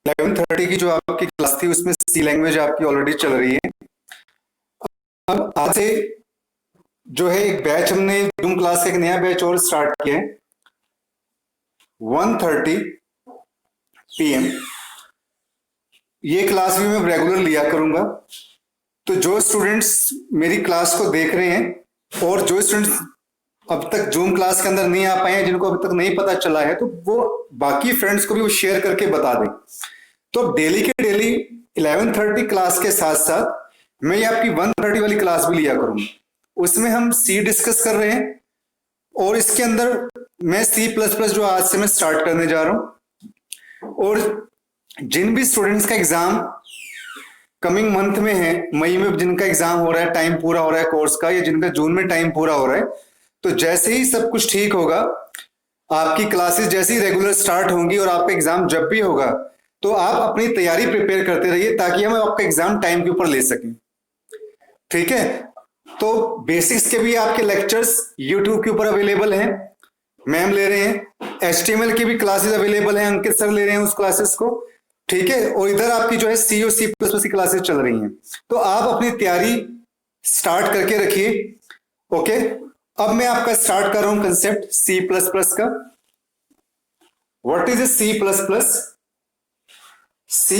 11:30 की जो आपकी क्लास थी उसमें सी लैंग्वेज आपकी ऑलरेडी चल रही है। अब आज से जो है एक बैच हमने जूम क्लास का एक नया बैच और स्टार्ट किया है 1:30 PM। ये क्लास भी मैं रेगुलर लिया करूंगा। तो जो स्टूडेंट्स मेरी क्लास को देख रहे हैं और जो स्टूडेंट्स अब तक जूम क्लास के अंदर नहीं आ पाए हैं, जिनको अभी तक नहीं पता चला है, तो वो बाकी फ्रेंड्स को भी वो शेयर करके बता दें। तो डेली के डेली 11:30 क्लास के साथ साथ मैं ये आपकी 1:30 वाली क्लास भी लिया करूंगा। उसमें हम सी डिस्कस कर रहे हैं और इसके अंदर मैं C++ जो आज से मैं स्टार्ट करने जा रहा हूं। और जिन भी स्टूडेंट्स का एग्जाम कमिंग मंथ में है, मई में जिनका एग्जाम हो रहा है, टाइम पूरा हो रहा है कोर्स का, या जिनका जून में टाइम पूरा हो रहा है, तो जैसे ही सब कुछ ठीक होगा, आपकी क्लासेस जैसे ही रेगुलर स्टार्ट होंगी और आपका एग्जाम जब भी होगा, तो आप अपनी तैयारी प्रिपेयर करते रहिए ताकि हम आपका एग्जाम टाइम के ऊपर ले सकें। ठीक है। तो बेसिक्स के भी आपके लेक्चर्स यूट्यूब के ऊपर अवेलेबल हैं, मैम ले रहे हैं। HTML की भी क्लासेस अवेलेबल हैं, अंकित सर ले रहे हैं उस क्लासेस को। ठीक है। और इधर आपकी जो है C और C++ की क्लासेस चल रही हैं। तो आप अपनी तैयारी स्टार्ट करके रखिए। ओके। अब मैं आपका स्टार्ट कर रहा हूं कंसेप्ट C++ का। What is C++? C++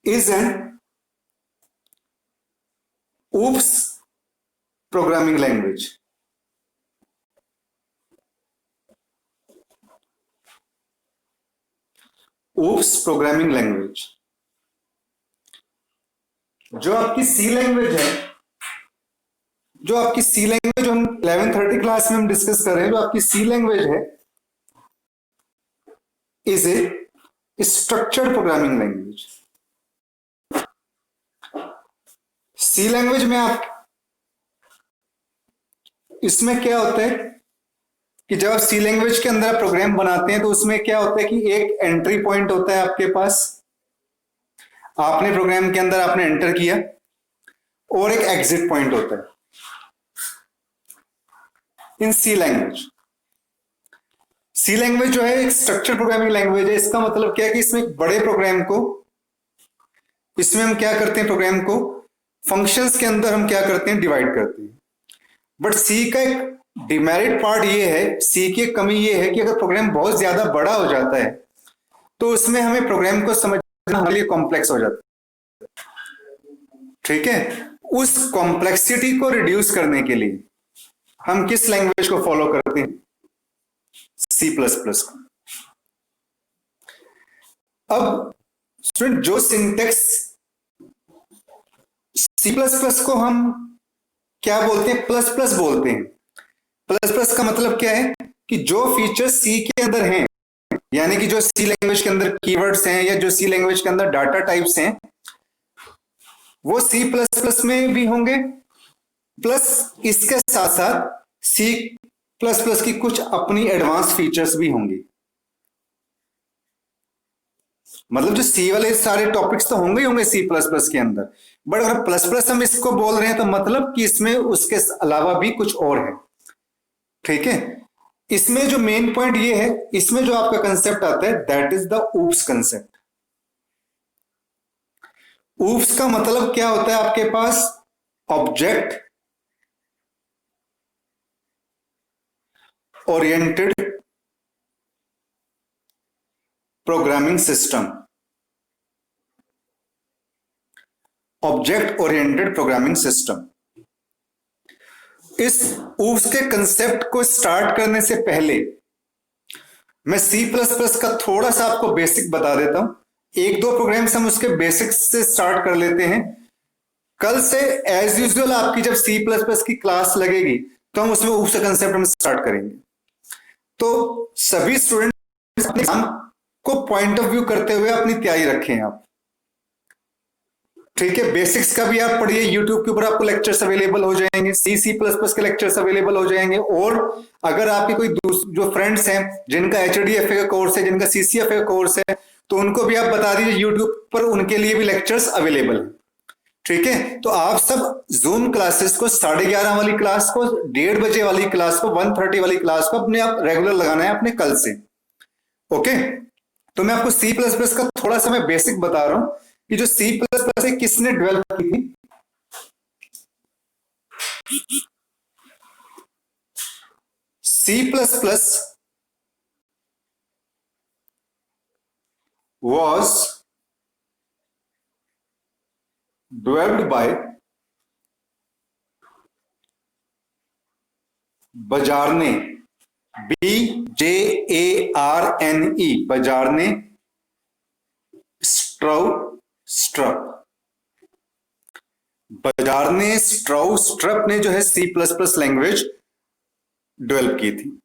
is an OOPS programming language. OOPS programming language जो आपकी C लैंग्वेज है, जो आपकी C लैंग्वेज हम 11:30 क्लास में हम डिस्कस कर रहे हैं, जो आपकी C लैंग्वेज है is a structured programming language. C language में आप इसमें क्या होता है कि जब आप C लैंग्वेज के अंदर प्रोग्राम बनाते हैं तो उसमें क्या होता है कि एक एंट्री पॉइंट होता है आपके पास, आपने प्रोग्राम के अंदर आपने एंटर किया, और एक एग्जिट पॉइंट होता है इन C लैंग्वेज। C लैंग्वेज जो है एक स्ट्रक्चर प्रोग्रामिंग लैंग्वेज है। इसका मतलब क्या है कि इसमें एक बड़े प्रोग्राम को, इसमें हम क्या करते हैं, प्रोग्राम को फंक्शंस के अंदर हम क्या करते हैं, डिवाइड करते हैं। बट C का एक डिमेरिट पार्ट ये है, C की कमी ये है कि अगर प्रोग्राम बहुत ज्यादा बड़ा हो जाता है तो उसमें हमें प्रोग्राम को समझना हमारे लिए कॉम्प्लेक्स हो जाता है। ठीक है। उस कॉम्प्लेक्सिटी को रिड्यूस करने के लिए हम किस लैंग्वेज को फॉलो करते हैं, C++ को। अब स्टूडेंट जो सिंटेक्स C++ को हम क्या बोलते हैं, प्लस प्लस बोलते हैं। प्लस प्लस का मतलब क्या है कि जो फीचर्स C के अंदर हैं, यानी कि जो C लैंग्वेज के अंदर कीवर्ड्स हैं या जो C लैंग्वेज के अंदर डाटा टाइप्स हैं, वो C++ में भी होंगे, प्लस इसके साथ साथ C++ की कुछ अपनी एडवांस फीचर्स भी होंगी। मतलब जो C वाले सारे टॉपिक्स तो होंगे ही होंगे C++ के अंदर, बट अगर प्लस प्लस हम इसको बोल रहे हैं तो मतलब कि इसमें उसके अलावा भी कुछ और है। ठीक है। इसमें जो मेन पॉइंट ये है, इसमें जो आपका कंसेप्ट आता है that is the OOPS concept. OOPS का मतलब क्या होता है आपके पास, object oriented programming system. Object oriented programming system. इस OOPS के कंसेप्ट को स्टार्ट करने से पहले मैं C++ का थोड़ा सा आपको बेसिक बता देता हूं। एक दो प्रोग्राम्स हम उसके बेसिक्स से स्टार्ट कर लेते हैं। कल से एज यूजुअल आपकी जब C++ की क्लास लगेगी तो हम उसमें OOPS का कंसेप्ट हम स्टार्ट करेंगे। तो सभी स्टूडेंट्स एग्जाम को पॉइंट ऑफ व्यू करते हुए अपनी तैयारी रखें आप। ठीक है। बेसिक्स का भी आप पढ़िए, यूट्यूब के ऊपर आपको लेक्चर्स अवेलेबल हो जाएंगे, C++ के लेक्चर्स अवेलेबल हो जाएंगे। और अगर आपके कोई जो फ्रेंड्स हैं जिनका HDFA का कोर्स है, जिनका CCFA का कोर्स है, तो उनको भी आप बता दीजिए यूट्यूब पर उनके लिए भी लेक्चर्स अवेलेबल है। ठीक है। तो आप सब जूम क्लासेस को 11:30 वाली क्लास को, 1:30 बजे वाली क्लास को, 1:30 वाली क्लास को अपने आप रेगुलर लगाना है अपने कल से। ओके। तो मैं आपको सी प्लस प्लस का थोड़ा सा मैं बेसिक बता रहा हूं कि जो सी प्लस प्लस है किसने डेवलप की थी। C plus plus was developed by Bjarne, BJARNE, Bjarne Stroustrup Bjarne Stroustrup ने जो है C plus plus language develop की थी।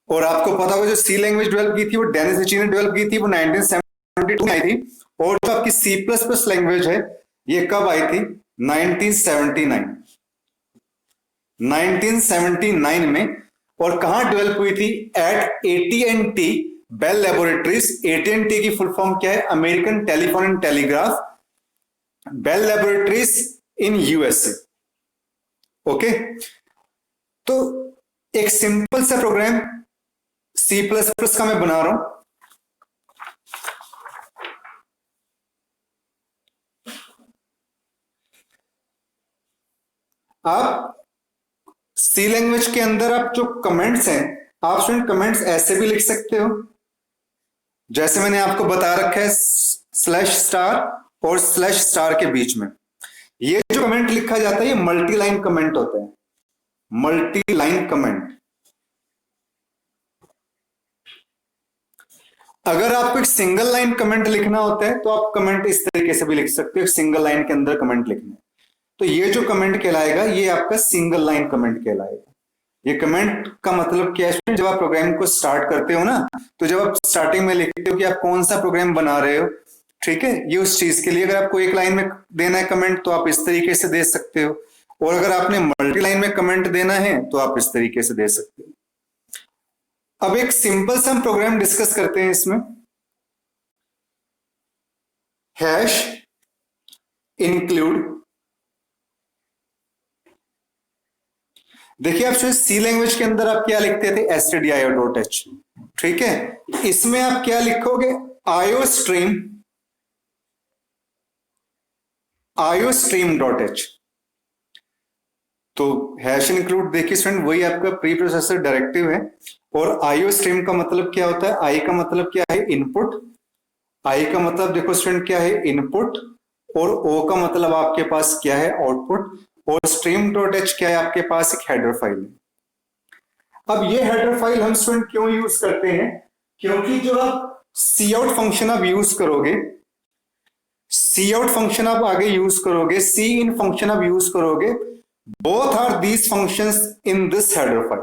और आपको पता होगा जो सी लैंग्वेज डेवलप की थी वो डेनिस रिची ने डेवलप की थी, वो 1972 में आई थी। और जो आपकी सी प्लस प्लस लैंग्वेज है ये कब आई थी? 1979 में। और कहां डेवलप हुई थी? Eight AT&T bell laboratories. AT&T की फुल फॉर्म क्या है? American telephone and telegraph Bell laboratories in USA। Okay, तो एक सिंपल सा प्रोग्राम सी प्लस प्लस का मैं बना रहा हूं। आप सी लैंग्वेज के अंदर आप जो कमेंट्स हैं, आप स्टूडेंट कमेंट्स ऐसे भी लिख सकते हो जैसे मैंने आपको बता रखा है /* और /* के बीच में। ये जो कमेंट लिखा जाता है ये मल्टी लाइन कमेंट होता है, मल्टी लाइन कमेंट। अगर आपको एक सिंगल लाइन कमेंट लिखना होता है तो आप कमेंट इस तरीके से भी लिख सकते हो, सिंगल लाइन के अंदर कमेंट लिखना है। तो ये जो कमेंट कहलाएगा ये आपका सिंगल लाइन कमेंट कहलाएगा। ये कमेंट का मतलब क्या है? जब आप प्रोग्राम को स्टार्ट करते हो ना, तो जब आप स्टार्टिंग में लिखते हो कि आप कौन सा प्रोग्राम बना रहे हो, ठीक है, ये उस चीज के लिए अगर आपको एक लाइन में देना है कमेंट तो आप इस तरीके से दे सकते हो, और अगर आपने मल्टी लाइन में कमेंट देना है तो आप इस तरीके से दे सकते हो। अब एक सिंपल सा प्रोग्राम डिस्कस करते हैं इसमें। हैश इंक्लूड, देखिए आप सी लैंग्वेज के अंदर आप क्या लिखते थे? stdio.h, ठीक है। इसमें आप क्या लिखोगे? iostream.h। तो हैश इंक्लूड देखिए स्टूडेंट वही आपका प्री प्रोसेसर डायरेक्टिव है। और iostream का मतलब क्या होता है? आई का मतलब क्या है? इनपुट। आई का मतलब देखो स्टूडेंट क्या है? इनपुट। और ओ का मतलब आपके पास क्या है? आउटपुट। और stream.h क्या है? आपके पास एक हेडर फाइल है। अब ये हेडर फाइल हम स्टूडेंट क्यों यूज करते हैं? क्योंकि जो आप सी आउट फंक्शन आप यूज करोगे, सी आउट फंक्शन आप आगे यूज करोगे, सी इन फंक्शन आप यूज करोगे, both are these functions in this header file.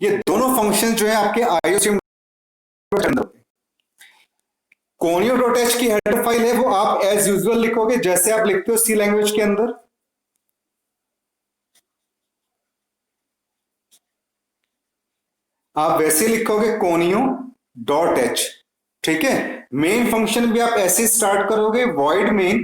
ये दोनों फंक्शन जो है आपके iostream conio.h की हेडर फाइल है, वो आप एज यूजुअल लिखोगे जैसे आप लिखते हो सी लैंग्वेज के अंदर। आप वैसे लिखोगे conio.h, ठीक है। मेन फंक्शन भी आप ऐसे स्टार्ट करोगे, void main।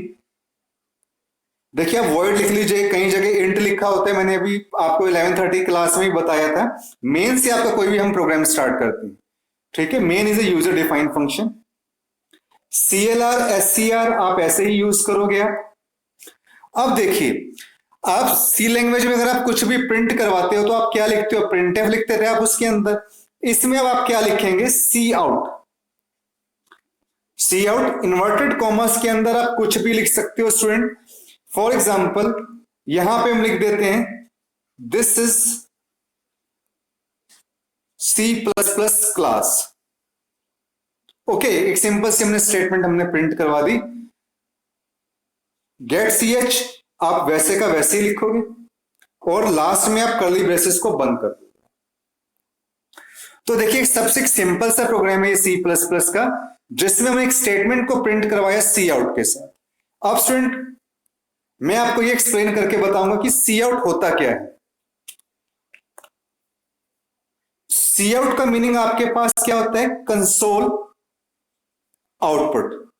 देखिए आप void लिख लीजिए, कई जगह int लिखा होता है, मैंने अभी आपको 11:30 क्लास में ही बताया था। मेन से आपका कोई भी हम प्रोग्राम स्टार्ट करते हैं, ठीक है। Main is a user defined function. CLR SCR आप ऐसे ही यूज करोगे आप। अब देखिए आप सी लैंग्वेज में अगर आप कुछ भी प्रिंट करवाते हो तो आप क्या लिखते हो? प्रिंटफ लिखते थे आप उसके अंदर। इसमें अब आप क्या लिखेंगे? सी आउट। सी आउट इन्वर्टेड कॉमर्स के अंदर आप कुछ भी लिख सकते हो स्टूडेंट। फॉर एग्जाम्पल यहां पे हम लिख देते हैं this is C++ class. Okay, एक सिंपल सी हमने स्टेटमेंट हमने प्रिंट करवा दी। गेट ch आप वैसे का वैसे ही लिखोगे और लास्ट में आप कर्ली ब्रेसेस को बंद कर दोगे। तो देखिए सबसे सिंपल सा प्रोग्राम है सी प्लस प्लस का, जिसमें हमने एक स्टेटमेंट को प्रिंट करवाया सी आउट के साथ। अब स्टूडेंट मैं आपको ये एक्सप्लेन करके बताऊंगा कि सी आउट होता क्या है। सी आउट का मीनिंग आपके पास क्या होता है? कंसोल आउटपुट,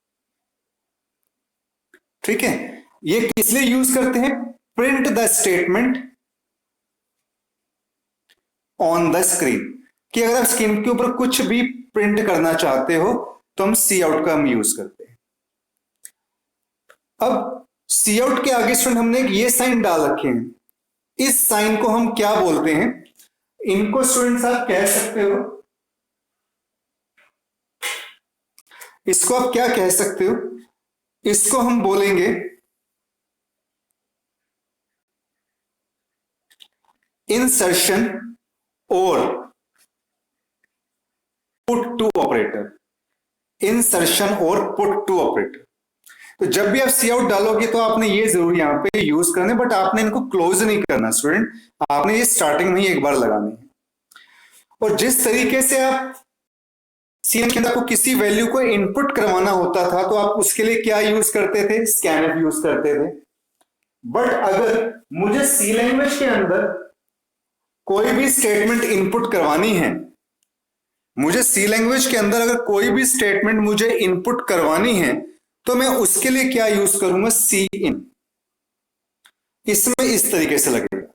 ठीक है। ये किस लिए यूज करते हैं? Print the statement on the screen. कि अगर आप स्क्रीन के ऊपर कुछ भी प्रिंट करना चाहते हो तो हम सी आउट का हम यूज करते हैं। अब सी आउट के आगे स्टूडेंट हमने ये साइन डाल रखे हैं, इस साइन को हम क्या बोलते हैं? इनको स्टूडेंट्स आप कह सकते हो, इसको आप क्या कह सकते हो? इसको हम बोलेंगे इंसर्शन और पुट टू ऑपरेटर। इंसर्शन और पुट टू ऑपरेटर। तो जब भी आप सी आउट डालोगे तो आपने ये जरूर यहां पे यूज करना है, बट आपने इनको क्लोज नहीं करना स्टूडेंट, आपने ये स्टार्टिंग में ही एक बार लगानी है। और जिस तरीके से आप सी के अंदर आपको किसी वैल्यू को इनपुट करवाना होता था तो आप उसके लिए क्या यूज करते थे? स्कैनफ यूज करते थे। बट अगर मुझे सी लैंग्वेज के अंदर कोई भी स्टेटमेंट इनपुट करवानी है, मुझे सी लैंग्वेज के अंदर अगर कोई भी स्टेटमेंट मुझे इनपुट करवानी है तो मैं उसके लिए क्या यूज करूंगा? सी इन। इसमें इस तरीके से लगेगा।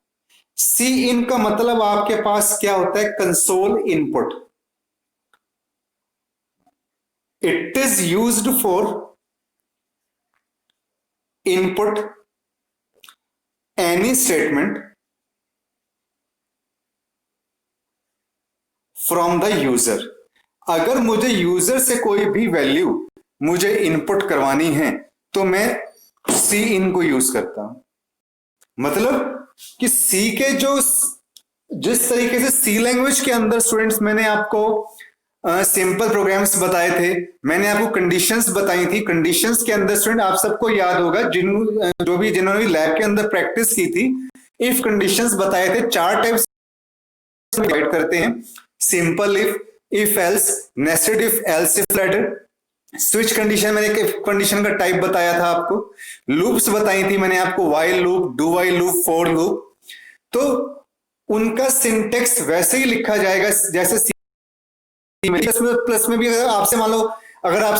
सी इन का मतलब आपके पास क्या होता है? Console input. It is used for input any statement from the user. अगर मुझे यूजर से कोई भी वैल्यू मुझे इनपुट करवानी है तो मैं सी इन को यूज करता हूं। मतलब कि सी के जो जिस तरीके से सी लैंग्वेज के अंदर स्टूडेंट्स मैंने आपको सिंपल प्रोग्राम्स बताए थे, मैंने आपको कंडीशंस बताई थी। कंडीशंस के अंदर स्टूडेंट आप सबको याद होगा, जिन्होंने भी लैब के अंदर प्रैक्टिस की थी, इफ कंडीशंस बताए थे। 4 टाइप्स डिवाइड करते हैं: simple if else, nested if, else if ladder. Switch condition मैंने कंडीशन का टाइप बताया था आपको। लूप्स बताई थी मैंने आपको, while loop, do while loop, for loop. तो उनका सिंटेक्स वैसे ही लिखा जाएगा जैसे प्लस में भी अगर आपसे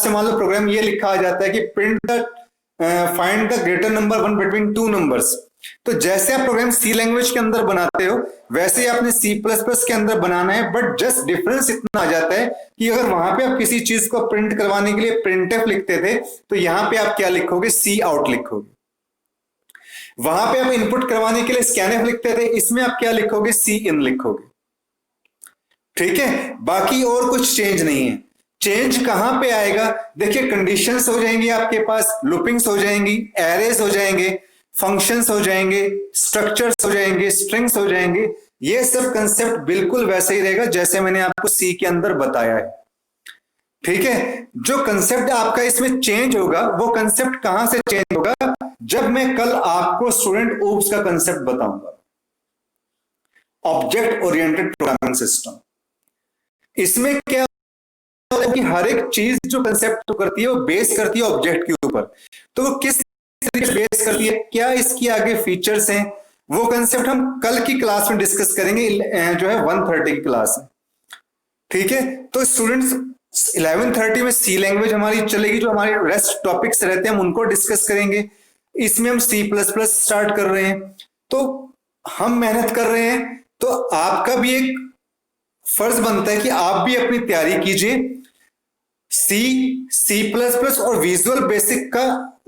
मान लो प्रोग्राम ये लिखा आ जाता है कि print the find the greater number one between two numbers, तो जैसे आप प्रोग्राम सी लैंग्वेज के अंदर बनाते हो वैसे ही आपने सी प्लस प्लस के अंदर बनाना है। बट जस्ट डिफरेंस इतना आ जाता है कि अगर वहां पे आप किसी चीज को प्रिंट करवाने के लिए प्रिंटफ लिखते थे तो यहां पे आप क्या लिखोगे? सी आउट लिखोगे। वहां पे आप इनपुट करवाने के लिए स्कैनफ लिखते थे, इसमें आप क्या लिखोगे? सी इन लिखोगे। ठीक है, बाकी और कुछ चेंज नहीं है। चेंज कहां पे आएगा? देखिए, कंडीशंस हो जाएंगी आपके पास, लूपिंग्स हो जाएंगी, एरेज हो जाएंगे, फंक्शंस हो जाएंगे, स्ट्रक्चर्स हो जाएंगे, स्ट्रिंग्स हो जाएंगे। ये सब कंसेप्ट बिल्कुल वैसे ही रहेगा जैसे मैंने आपको सी के अंदर बताया है। ठीक है, जो कंसेप्ट आपका इसमें चेंज होगा वो कंसेप्ट कहां से चेंज होगा? जब मैं कल आपको स्टूडेंट ओप्स का कंसेप्ट बताऊंगा, ऑब्जेक्ट ओरिएंटेड प्रोग्रामिंग सिस्टम। इसमें क्या होता है कि हर एक चीज जो कंसेप्ट करती है वो बेस करती है ऑब्जेक्ट के ऊपर। तो वो किस तरीके से बेस करती है, क्या इसकी आगे फीचर्स हैं, वो कंसेप्ट हम कल की क्लास में डिस्कस करेंगे, जो है 1:30 की क्लास है। ठीक है, तो स्टूडेंट्स 11:30 में सी लैंग्वेज हमारी चलेगी, जो हमारे रेस्ट टॉपिक्स रहते हैं हम उनको डिस्कस करेंगे। इसमें हम सी प्लस प्लस स्टार्ट कर रहे हैं, तो हम मेहनत कर रहे हैं, तो आपका भी एक फर्ज बनता है कि आप भी अपनी तैयारी कीजिए। सी प्लस प्लस और विजुअल बेसिक का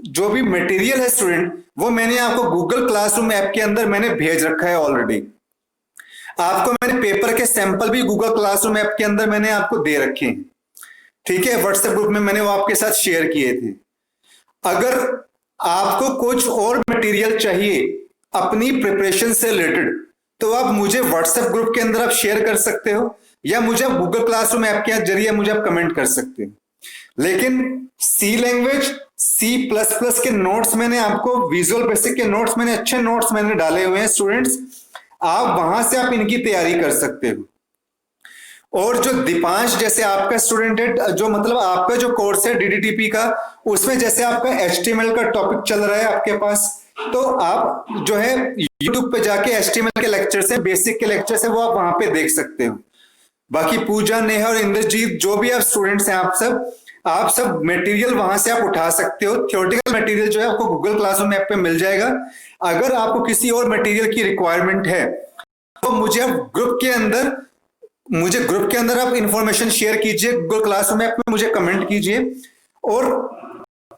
जो भी मटेरियल है स्टूडेंट, वो मैंने आपको गूगल क्लासरूम ऐप के अंदर मैंने भेज रखा है ऑलरेडी। आपको मैंने पेपर के सैंपल भी गूगल क्लासरूम ऐप के अंदर मैंने आपको दे रखे हैं। ठीक है, व्हाट्सएप ग्रुप में मैंने वो आपके साथ शेयर किए थे। अगर आपको कुछ और मटेरियल चाहिए अपनी प्रिपरेशन से रिलेटेड तो आप मुझे व्हाट्सएप ग्रुप के अंदर आप शेयर कर सकते हो, या मुझे आप गूगल क्लासरूम ऐप के जरिए मुझे आप कमेंट कर सकते हो। लेकिन सी लैंग्वेज, सी प्लस प्लस के नोट्स मैंने आपको, विजुअल बेसिक के नोट्स मैंने, अच्छे नोट्स मैंने डाले हुए हैं स्टूडेंट्स, आप वहां से आप इनकी तैयारी कर सकते हो। और जो दीपांश जैसे आपका स्टूडेंट है, जो मतलब आपका जो कोर्स है डीडीटीपी का, उसमें जैसे आपका एचटीएमएल का टॉपिक चल रहा है आपके पास, तो आप जो है यूट्यूब पे जाके एचटीएमएल के लेक्चर्स हैं, बेसिक के लेक्चर्स हैं, वो आप वहां पे देख सकते हो। बाकी पूजा, नेहा और इंद्रजीत, जो भी आप स्टूडेंट्स हैं, आप सब मटेरियल वहां से आप उठा सकते हो। थ्योरेटिकल मटेरियल जो है आपको गूगल क्लासरूम ऐप पे मिल जाएगा। अगर आपको किसी और मटेरियल की रिक्वायरमेंट है तो मुझे आप ग्रुप के अंदर मुझे ग्रुप के अंदर आप इंफॉर्मेशन शेयर कीजिए, गूगल क्लासरूम ऐप में मुझे कमेंट कीजिए। और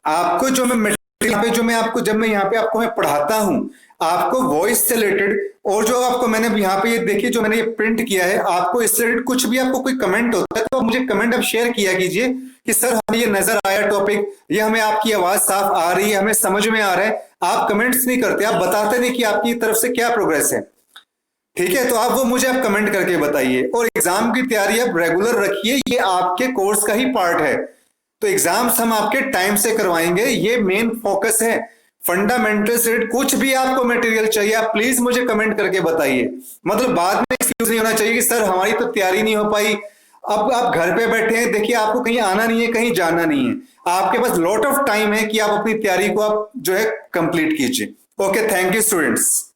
आपको जो मैं मटेरियल पे जो मैं आपको जब मैं यहाँ पे आपको मैं पढ़ाता हूँ, आपको वॉइस से रिलेटेड और जो आपको मैंने यहाँ पे ये देखिए जो मैंने ये प्रिंट किया है, आपको इससे रिलेटेड कुछ भी आपको कोई कमेंट होता है तो आप मुझे कमेंट आप शेयर किया कीजिए कि सर हमें ये नजर आया टॉपिक, ये हमें आपकी आवाज साफ आ रही है, हमें समझ में आ रहा है। आप कमेंट्स नहीं करते, आप बताते नहीं कि आपकी तरफ से क्या प्रोग्रेस है। ठीक है, तो आप वो मुझे आप कमेंट करके बताइए। और एग्जाम की तैयारी आप रेगुलर रखिए, ये आपके कोर्स का ही पार्ट है। तो एग्जाम्स हम आपके टाइम से करवाएंगे, ये मेन फोकस है। फंडामेंटल से कुछ भी आपको मटेरियल चाहिए आप प्लीज मुझे कमेंट करके बताइए। मतलब बाद में एक्सक्यूज नहीं होना चाहिए कि सर हमारी तो तैयारी नहीं हो पाई। अब आप घर पे बैठे हैं, देखिए आपको कहीं आना नहीं है, कहीं जाना नहीं है, आपके पास लॉट ऑफ टाइम है कि आप अपनी तैयारी को आप जो है कंप्लीट कीजिए। Okay, thank you students.